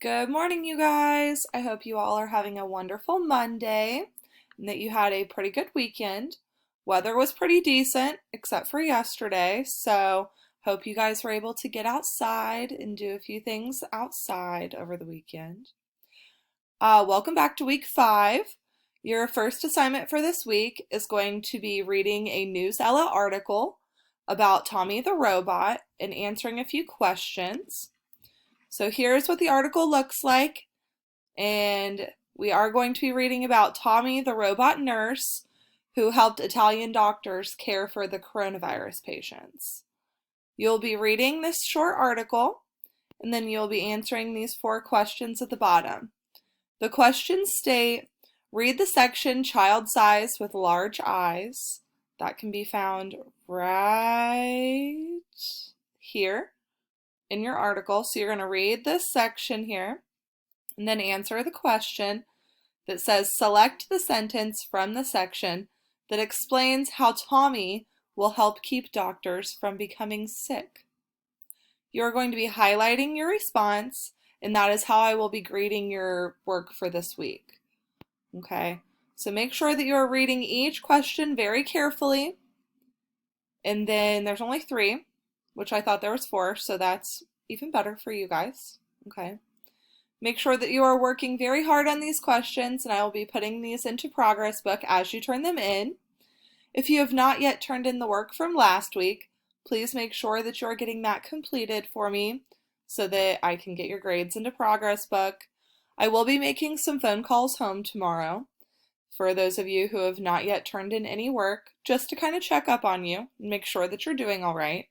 Good morning, you guys. I hope you all are having a wonderful Monday and that you had a pretty good weekend. Weather was pretty decent, except for yesterday, so hope you guys were able to get outside and do a few things outside over the weekend. Welcome back to week 5. Your first assignment for this week is going to be reading a Newsella article about Tommy the robot and answering a few questions. So here's what the article looks like, and we are going to be reading about Tommy, the robot nurse, who helped Italian doctors care for the coronavirus patients. You'll be reading this short article, and then you'll be answering these 4 questions at the bottom. The questions state, read the section child size with large eyes. That can be found right here in your article. So you're going to read this section here and then answer the question that says select the sentence from the section that explains how Tommy will help keep doctors from becoming sick. You're going to be highlighting your response, and that is how I will be grading your work for this week. Okay, so make sure that you are reading each question very carefully, and then there's only 3, which I thought there was 4, so that's even better for you guys. Okay. Make sure that you are working very hard on these questions, and I will be putting these into Progress Book as you turn them in. If you have not yet turned in the work from last week, please make sure that you are getting that completed for me so that I can get your grades into Progress Book. I will be making some phone calls home tomorrow for those of you who have not yet turned in any work, just to kind of check up on you and make sure that you're doing all right.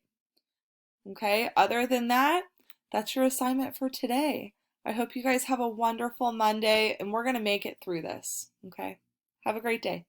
Okay, other than that, that's your assignment for today. I hope you guys have a wonderful Monday, and we're going to make it through this. Okay, have a great day.